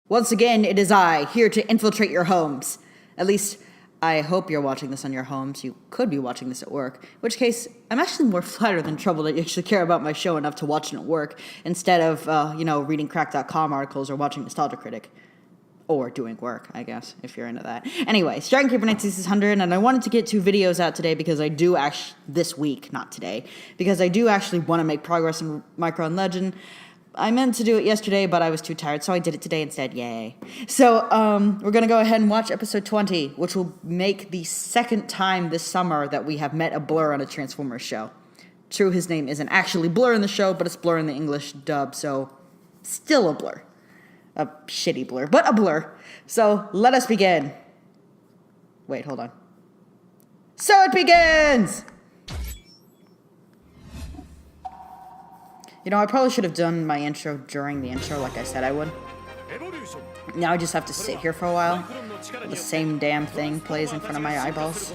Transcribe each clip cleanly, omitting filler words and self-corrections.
Once again, it is I, here to infiltrate your homes. At least, I hope you're watching this on your homes. You could be watching this at work. In which case, I'm actually more flattered than troubled that you actually care about my show enough to watch it at work, instead of, reading crack.com articles or watching Nostalgia Critic. Or doing work, I guess, if you're into that. Anyway, Dragon Keeper 9600, and I wanted to get 2 videos out today because I do actually, this week, not today, because I do actually want to make progress in Micron Legend. I meant to do it yesterday, but I was too tired, so I did it today instead. Yay. So, we're going to go ahead and watch episode 20, which will make the second time this summer that we have met a Blur on a Transformers show. True, his name isn't actually Blur in the show, but it's Blur in the English dub, so still a Blur. A shitty Blur, but a Blur. So, let us begin. Wait, hold on. So it begins! You know, I probably should have done my intro during the intro like I said I would. Now I just have to sit here for a while. The same damn thing plays in front of my eyeballs.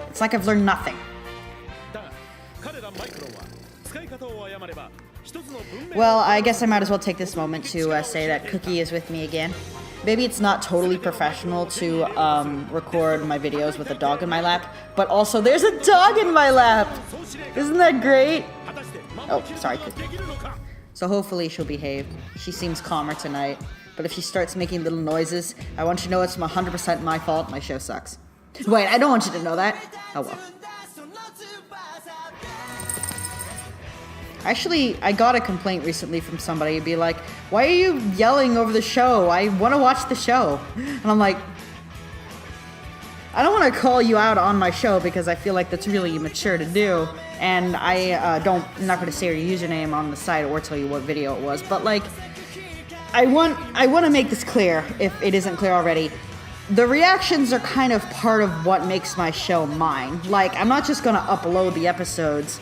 It's like I've learned nothing. Well, I guess I might as well take this moment to say that Cookie is with me again. Maybe it's not totally professional to record my videos with a dog in my lap, but also there's a dog in my lap! Isn't that great? Oh, sorry, Cookie. So hopefully she'll behave. She seems calmer tonight, but if she starts making little noises, I want you to know it's 100% my fault. My show sucks. Wait, I don't want you to know that. Oh well. Actually, I got a complaint recently from somebody who'd be like, why are you yelling over the show? I want to watch the show. And I'm like, I don't want to call you out on my show because I feel like that's really immature to do. And I'm not going to say your username on the site or tell you what video it was. But like, I want to make this clear, if it isn't clear already. The reactions are kind of part of what makes my show mine. Like, I'm not just going to upload the episodes,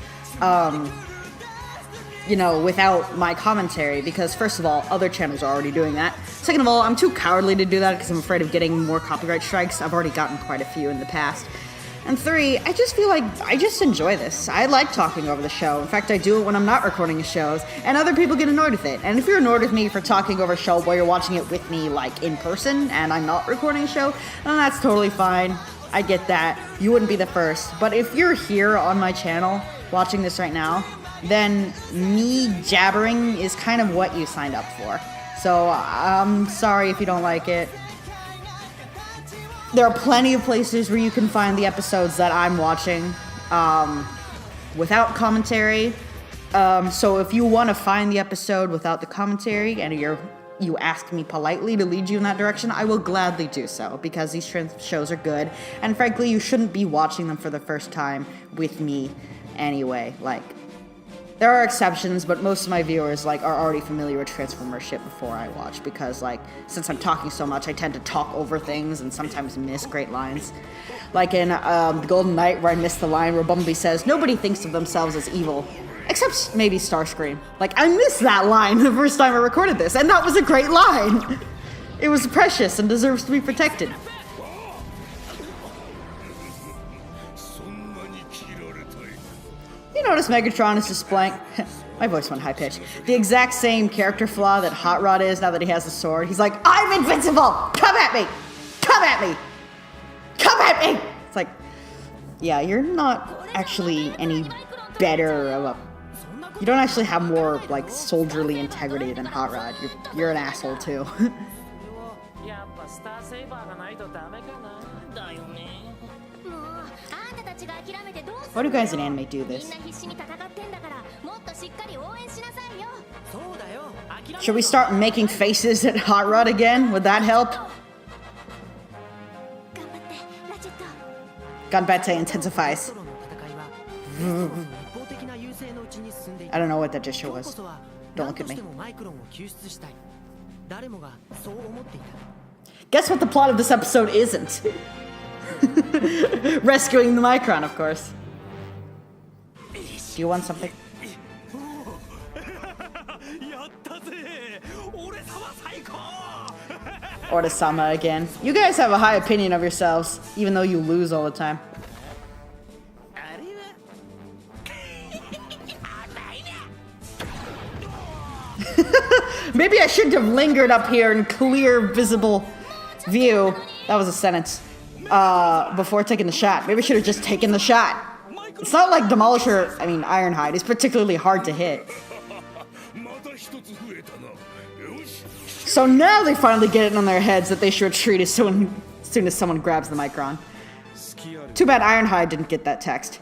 without my commentary, because first of all, other channels are already doing that. Second of all, I'm too cowardly to do that because I'm afraid of getting more copyright strikes. I've already gotten quite a few in the past. And 3, I just feel like I just enjoy this. I like talking over the show. In fact, I do it when I'm not recording shows, and other people get annoyed with it. And if you're annoyed with me for talking over a show while you're watching it with me, like, in person, and I'm not recording a show, then that's totally fine. I get that. You wouldn't be the first. But if you're here on my channel watching this right now, then me jabbering is kind of what you signed up for. So I'm sorry if you don't like it. There are plenty of places where you can find the episodes that I'm watching without commentary. So if you want to find the episode without the commentary and you ask me politely to lead you in that direction, I will gladly do so, because these shows are good. And frankly, you shouldn't be watching them for the first time with me anyway. Like, there are exceptions, but most of my viewers are already familiar with Transformers shit before I watch, because since I'm talking so much, I tend to talk over things and sometimes miss great lines. Like in The Golden Knight, where I missed the line where Bumblebee says, "Nobody thinks of themselves as evil, except maybe Starscream." I missed that line the first time I recorded this, and that was a great line. It was precious and deserves to be protected. You notice Megatron is displaying, my voice went high-pitched, the exact same character flaw that Hot Rod is now that he has the sword. He's like, I'm invincible! Come at me! Come at me! Come at me! It's like, yeah, you're not actually any better of a... You don't actually have more, soldierly integrity than Hot Rod. You're an asshole, too. Why do guys in anime do this? Should we start making faces at Hot Rod again? Would that help? Ganbate intensifies. I don't know what that gesture was. Don't look at me. Guess what the plot of this episode isn't? Rescuing the Micron, of course. Do you want something? Orta-sama again. You guys have a high opinion of yourselves, even though you lose all the time. Maybe I shouldn't have lingered up here in clear, visible view. That was a sentence. Before taking the shot. Maybe I should have just taken the shot. It's not like Demolisher, I mean Ironhide, is particularly hard to hit. So now they finally get it on their heads that they should retreat as soon as someone grabs the Micron. Too bad Ironhide didn't get that text.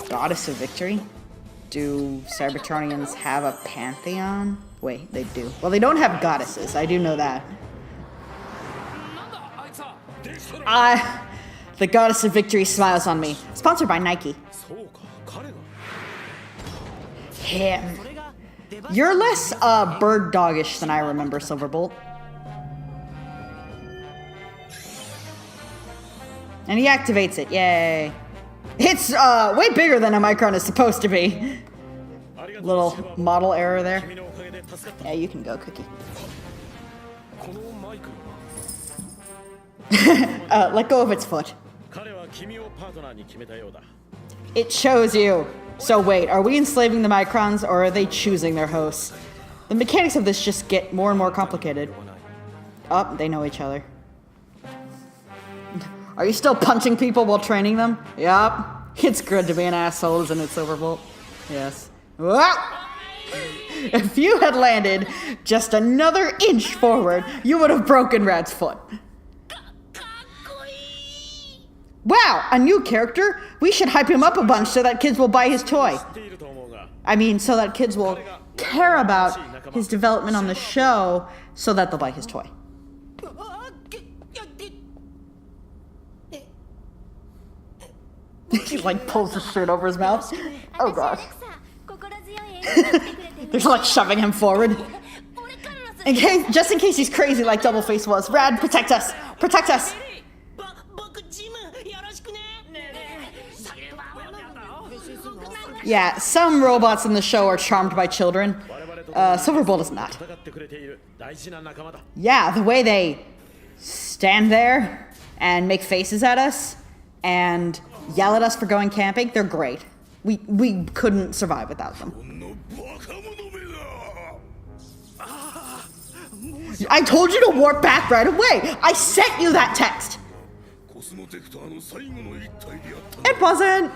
Goddess of Victory? Do Cybertronians have a pantheon? Wait, they do. Well, they don't have goddesses. I do know that. The Goddess of Victory smiles on me. Sponsored by Nike. Him. You're less bird doggish than I remember, Silverbolt. And he activates it. Yay. It's way bigger than a Micron is supposed to be. Little model error there. Yeah, you can go, Cookie. Let go of its foot. It chose you. So wait, are we enslaving the Microns or are they choosing their hosts? The mechanics of this just get more and more complicated. Oh, they know each other. Are you still punching people while training them? Yup. It's good to be an asshole, isn't it, Silverbolt? Yes. If you had landed just another inch forward, you would have broken Rad's foot. Wow, a new character? We should hype him up a bunch so that kids will buy his toy. I mean, so that kids will care about his development on the show so that they'll buy his toy. He like pulls his shirt over his mouth. Oh gosh. They're like shoving him forward. Just in case he's crazy like Doubleface was. Rad, protect us! Protect us! Yeah, some robots in the show are charmed by children. Silverbolt is not. Yeah, the way they stand there and make faces at us and yell at us for going camping, they're great. We couldn't survive without them. I told you to warp back right away! I sent you that text! It wasn't!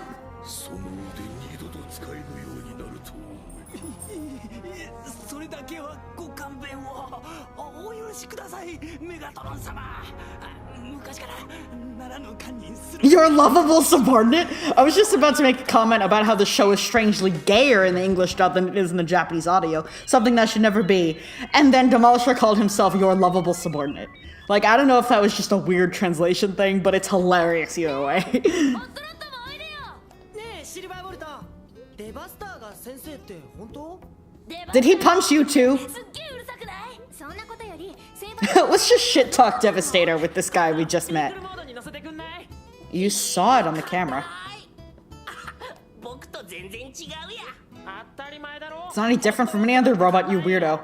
Your lovable subordinate? I was just about to make a comment about how the show is strangely gayer in the English dub than it is in the Japanese audio. Something that should never be. And then Demolisher called himself your lovable subordinate. Like, I don't know if that was just a weird translation thing, but it's hilarious either way. Did he punch you too? Let's just shit talk Devastator with this guy we just met. You saw it on the camera. It's not any different from any other robot, you weirdo.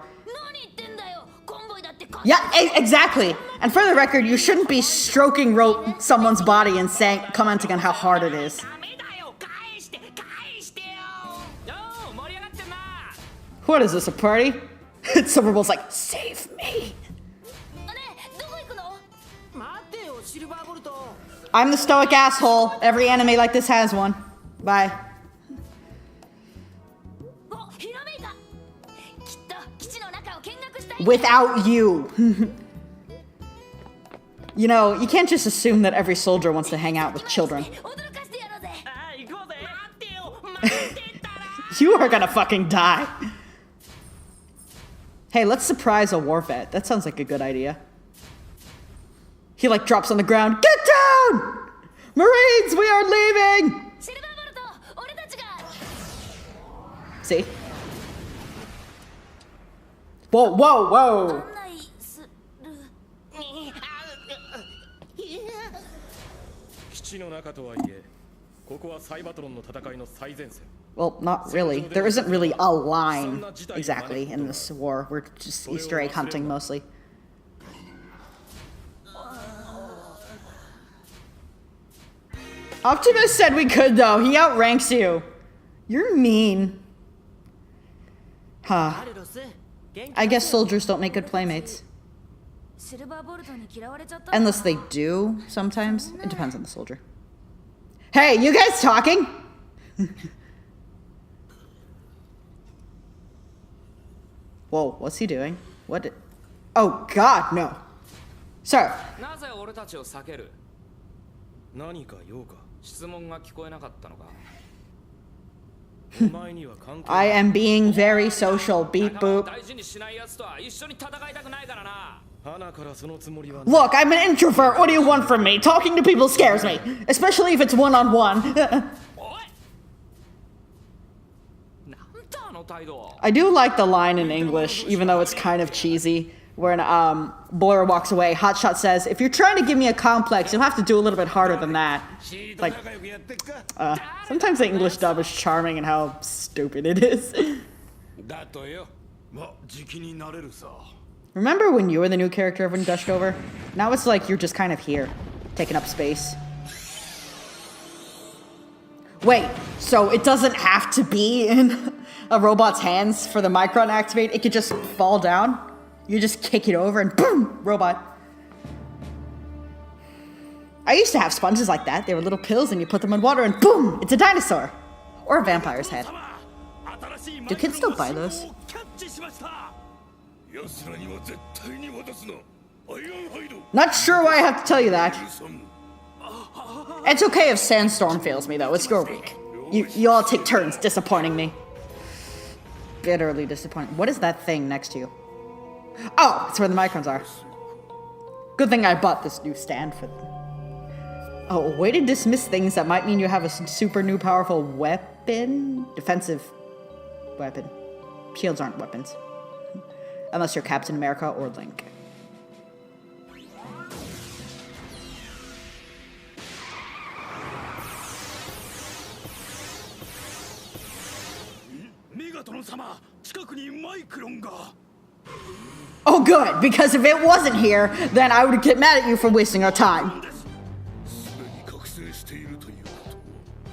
Yeah, exactly. And for the record, you shouldn't be stroking someone's body and commenting on how hard it is. What is this, a party? Silverbolt's like, save me. I'm the stoic asshole. Every anime like this has one. Bye. Without you. You know, you can't just assume that every soldier wants to hang out with children. You are gonna fucking die. Hey, let's surprise a war vet. That sounds like a good idea. He like drops on the ground. Get down! Marines, we are leaving! See? Whoa, whoa, whoa! Well, not really. There isn't really a line exactly in this war. We're just Easter egg hunting mostly. Optimus said we could though. He outranks you. You're mean. Huh. I guess soldiers don't make good playmates. Unless they do, sometimes. It depends on the soldier. Hey, you guys talking? Whoa, what's he doing? What did... Oh, God, no. Sir. I am being very social. Beep boop. Look, I'm an introvert. What do you want from me? Talking to people scares me. Especially if it's one-on-one. I do like the line in English, even though it's kind of cheesy. When Blur walks away, Hotshot says, if you're trying to give me a complex, you'll have to do a little bit harder than that. Like, sometimes the English dub is charming in how stupid it is. Remember when you were the new character everyone gushed over? Now it's like you're just kind of here, taking up space. Wait, so it doesn't have to be in a robot's hands for the Micron to activate? It could just fall down? You just kick it over and boom, robot. I used to have sponges like that. They were little pills and you put them in water and boom, it's a dinosaur. Or a vampire's head. Do kids still buy those? Not sure why I have to tell you that. It's okay if Sandstorm fails me though, it's your week. You all take turns disappointing me. Bitterly disappointing. What is that thing next to you? Oh, it's where the Microns are. Good thing I bought this new stand for them. Oh, way to dismiss things that might mean you have a super new powerful weapon? Defensive weapon. Shields aren't weapons. Unless you're Captain America or Link. Oh good, because if it wasn't here, then I would get mad at you for wasting our time.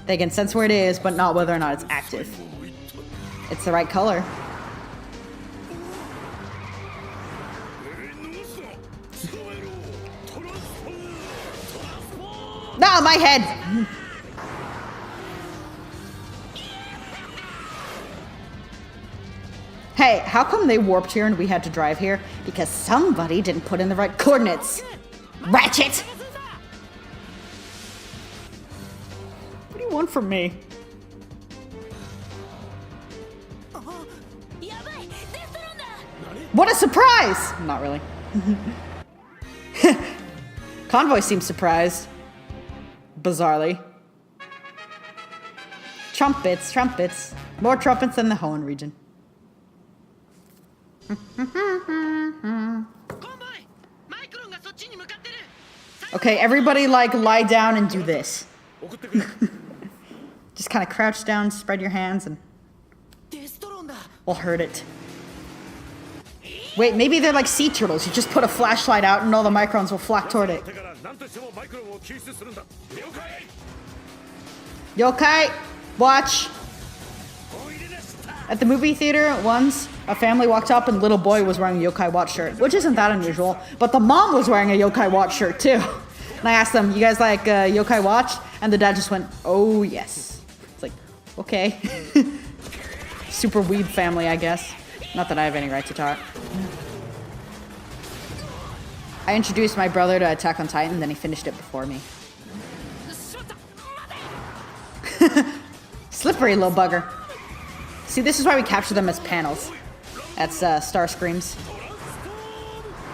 They can sense where it is, but not whether or not it's active. It's the right color. No, my head! Hey, how come they warped here and we had to drive here? Because somebody didn't put in the right coordinates. Ratchet! What do you want from me? What a surprise! Not really. Convoy seems surprised. Bizarrely. Trumpets, trumpets. More trumpets than the Hoenn region. Okay, everybody like lie down and do this. Just kind of crouch down, spread your hands, and we'll hurt it. Wait, maybe they're like sea turtles. You just put a flashlight out and all the Microns will flock toward it. Yokai, watch. At the movie theater once, a family walked up and little boy was wearing a Yokai Watch shirt, which isn't that unusual, but the mom was wearing a Yokai Watch shirt too. And I asked them, you guys like Yokai Watch? And the dad just went, oh yes. It's like, okay. Super weeb family, I guess. Not that I have any right to talk. I introduced my brother to Attack on Titan, then he finished it before me. Slippery little bugger. See, this is why we capture them as panels. That's Star Screams.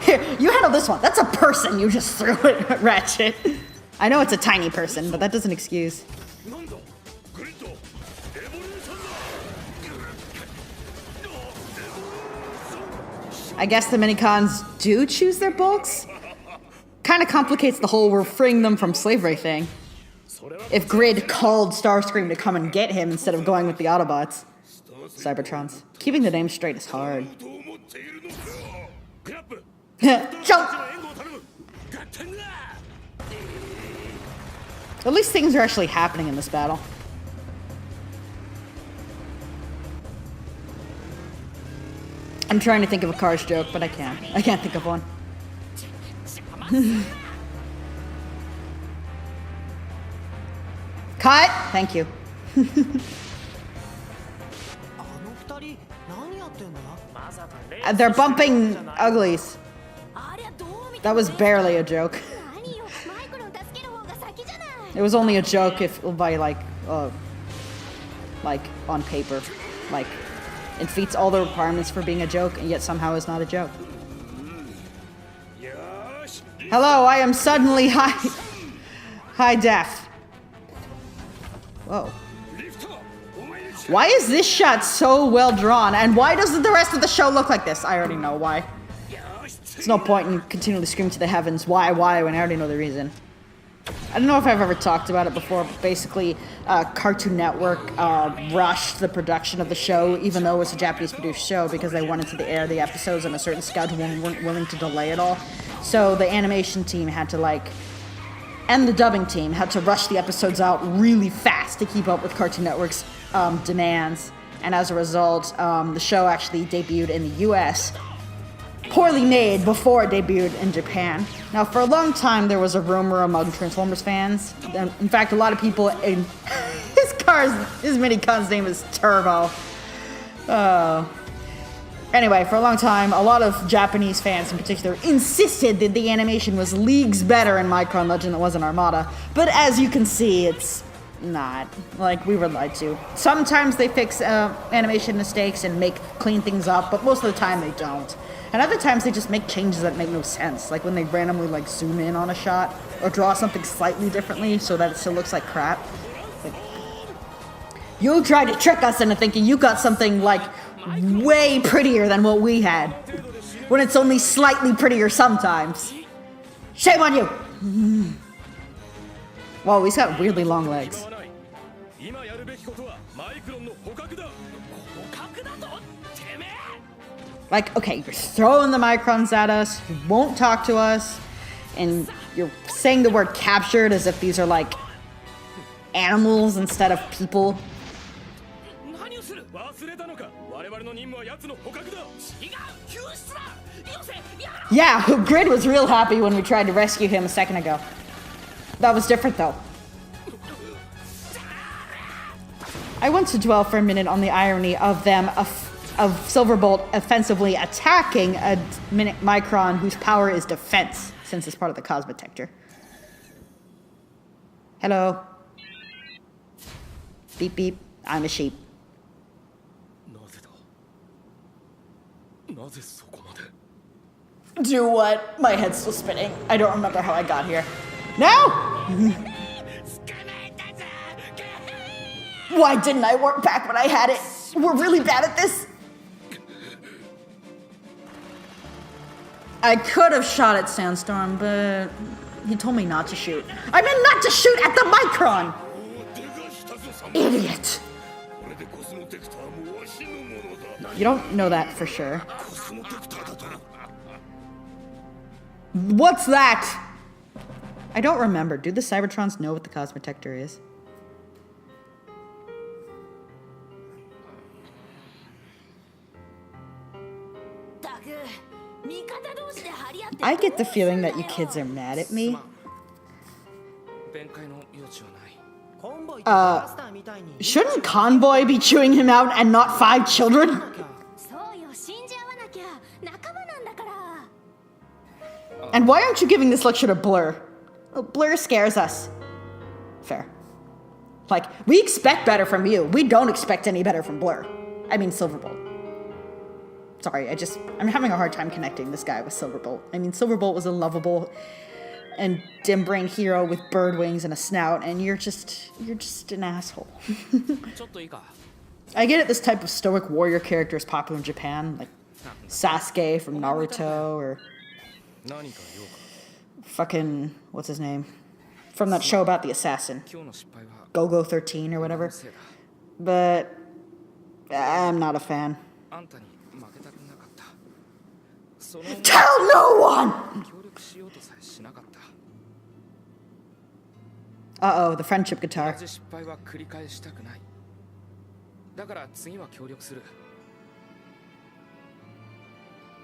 Here, you handle this one. That's a person you just threw it, Ratchet. I know it's a tiny person, but that doesn't excuse. I guess the Minicons do choose their bulks? Kind of complicates the whole we're freeing them from slavery thing. If Grid called Starscream to come and get him instead of going with the Autobots. Cybertrons. Keeping the name straight is hard. Jump! At least things are actually happening in this battle. I'm trying to think of a Cars joke, but I can't. I can't think of one. Cut! Thank you. They're bumping uglies. That was barely a joke. It was only a joke if by like on paper, like it feats all the requirements for being a joke, and yet somehow is not a joke. Hello, I am suddenly high def. Whoa. Why is this shot so well drawn, and why doesn't the rest of the show look like this? I already know why. There's no point in continually screaming to the heavens, why, when I already know the reason. I don't know if I've ever talked about it before, but basically, Cartoon Network rushed the production of the show, even though it was a Japanese-produced show, because they wanted to air the episodes on a certain schedule and weren't willing to delay it all. So the animation team had to, and the dubbing team had to rush the episodes out really fast to keep up with Cartoon Network's demands. And as a result, the show actually debuted in the US, poorly made before it debuted in Japan. Now, for a long time, there was a rumor among Transformers fans. In fact, a lot of people in his Minicon's name is Turbo. Anyway, for a long time, a lot of Japanese fans in particular insisted that the animation was leagues better in Micron Legend than it was in Armada. But as you can see, it's not. We were lied to. Sometimes they fix animation mistakes and clean things up, but most of the time they don't. And other times they just make changes that make no sense, like when they randomly zoom in on a shot or draw something slightly differently so that it still looks like crap. You tried to trick us into thinking you got something way prettier than what we had, when it's only slightly prettier sometimes. Shame on you! Whoa, he's got weirdly long legs. Okay, you're throwing the Microns at us, you won't talk to us, and you're saying the word captured as if these are animals instead of people. Yeah, Grid was real happy when we tried to rescue him a second ago. That was different though. I want to dwell for a minute on the irony of Silverbolt offensively attacking a Micron whose power is defense, since it's part of the Cosmotector. Hello. Beep beep, I'm a sheep. Do what? My head's still spinning. I don't remember how I got here. No! Why didn't I work back when I had it? We're really bad at this. I could have shot at Sandstorm, but he told me not to shoot. I meant not to shoot at the Micron! Idiot! You don't know that for sure. What's that? I don't remember. Do the Cybertrons know what the Cosmotector is? I get the feeling that you kids are mad at me. Shouldn't Convoy be chewing him out and not 5 children? And why aren't you giving this lecture to Blur? Well, Blur scares us. Fair. We expect better from you. We don't expect any better from Blur. I mean, Silverbolt. Sorry, I'm having a hard time connecting this guy with Silverbolt. I mean, Silverbolt was a lovable and dim-brained hero with bird wings and a snout, and you're just an asshole. I get it, this type of stoic warrior character is popular in Japan, like Sasuke from Naruto, or fucking, what's his name? From that show about the assassin. Go-Go 13 or whatever. But I'm not a fan. Tell no one! Uh-oh, the friendship guitar.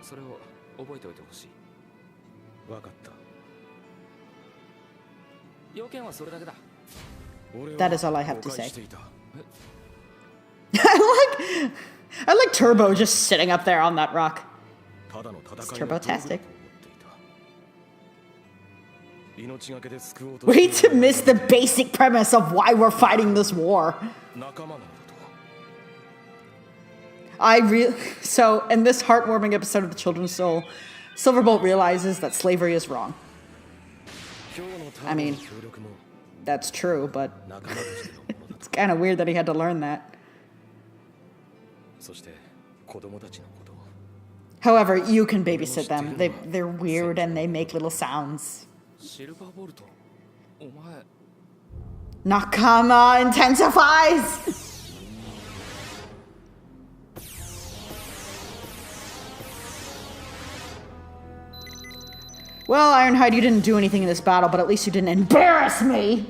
それを覚えておいてほしい。分かった。要件はそれだけだ。 That is all I have to say. I like Turbo just sitting up there on that rock. It's Turbo-tastic. Way to miss the basic premise of why we're fighting this war. So, in this heartwarming episode of The Children's Soul, Silverbolt realizes that slavery is wrong. I mean, that's true, but it's kind of weird that he had to learn that. However, you can babysit them. They're weird and they make little sounds. Nakama intensifies! Well, Ironhide, you didn't do anything in this battle, but at least you didn't embarrass me!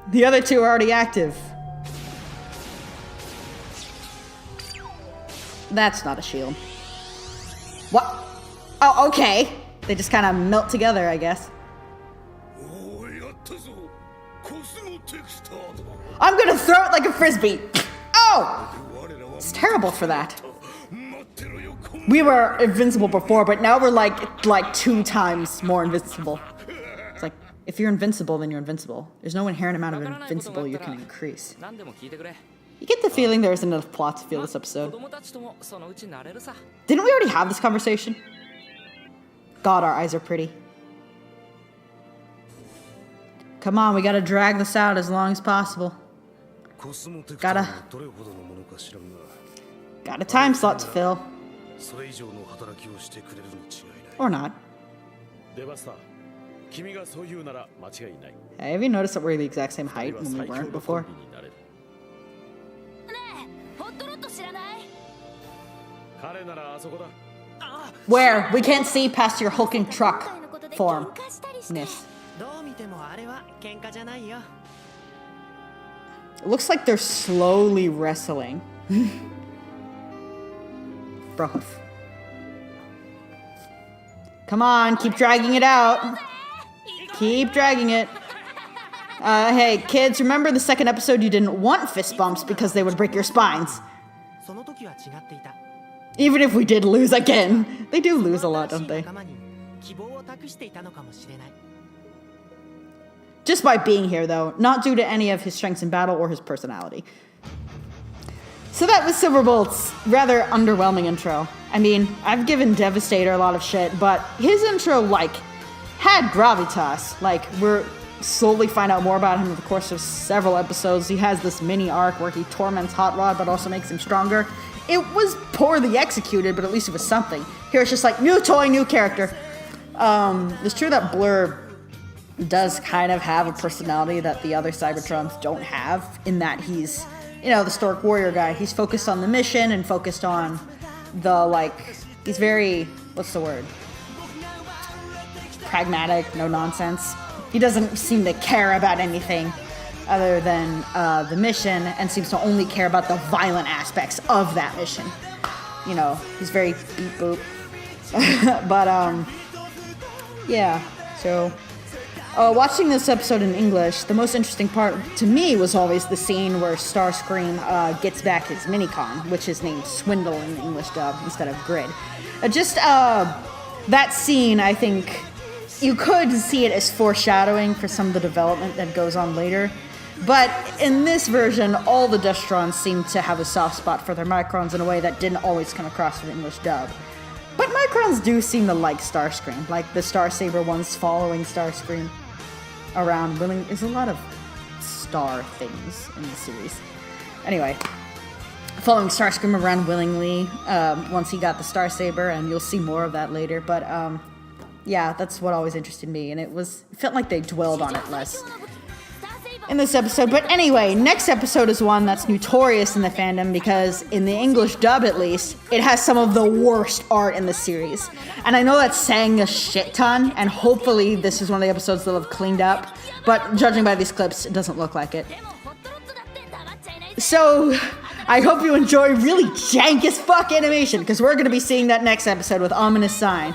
The other two are already active. That's not a shield. What? Oh, okay. They just kind of melt together, I guess. I'm gonna throw it like a frisbee. Oh! It's terrible for that. We were invincible before, but now we're like 2 times more invincible. It's like, if you're invincible, then you're invincible. There's no inherent amount of invincible you can increase. You get the feeling there isn't enough plot to feel this episode. Didn't we already have this conversation? God, our eyes are pretty. Come on, we gotta drag this out as long as possible. Got a time slot to fill. Or not. Hey, have you noticed that we're the exact same height when we weren't before? Where? We can't see past your hulking truck form-ness. It looks like they're slowly wrestling. Bro. Come on, keep dragging it out. Keep dragging it. Hey, kids, remember the second episode you didn't want fist bumps because they would break your spines. Even if we did lose again. They do lose a lot, don't they? Just by being here, though. Not due to any of his strengths in battle or his personality. So that was Silverbolt's rather underwhelming intro. I mean, I've given Devastator a lot of shit, but his intro, had gravitas. We're slowly find out more about him over the course of several episodes. He has this mini arc where he torments Hot Rod, but also makes him stronger. It was poorly executed, but at least it was something. Here it's just new toy, new character. It's true that Blur does kind of have a personality that the other Cybertrons don't have, in that he's, the Stork Warrior guy. He's focused on the mission and focused on the, he's very, what's the word? Pragmatic, no nonsense. He doesn't seem to care about anything other than the mission, and seems to only care about the violent aspects of that mission. He's very beep boop. But, yeah, so... watching this episode in English, the most interesting part to me was always the scene where Starscream gets back his Minicon, which is named Swindle in the English dub instead of Grid. That scene, I think, you could see it as foreshadowing for some of the development that goes on later. But in this version, all the Destrons seem to have a soft spot for their Microns in a way that didn't always come across in the English dub. But Microns do seem to like Starscream, like the Starsaber ones following Starscream around. There's a lot of star things in the series. Anyway, following Starscream around willingly once he got the Starsaber, and you'll see more of that later. But yeah, that's what always interested me, and it felt like they dwelled on it less in this episode. But anyway, next episode is one that's notorious in the fandom because in the English dub, at least, it has some of the worst art in the series. And I know that's saying a shit ton, and hopefully this is one of the episodes they'll have cleaned up, but judging by these clips, it doesn't look like it. So I hope you enjoy really jank as fuck animation, because we're going to be seeing that next episode with Ominous Sign.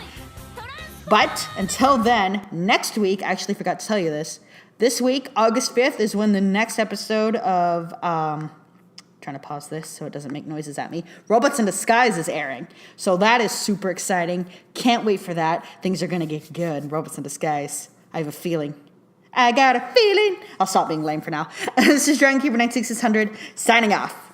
But until then, next week, I actually forgot to tell you this. This week, August 5th, is when the next episode of, trying to pause this so it doesn't make noises at me, Robots in Disguise is airing. So that is super exciting. Can't wait for that. Things are going to get good. Robots in Disguise. I have a feeling. I got a feeling. I'll stop being lame for now. This is Dragon Keeper 96600 signing off.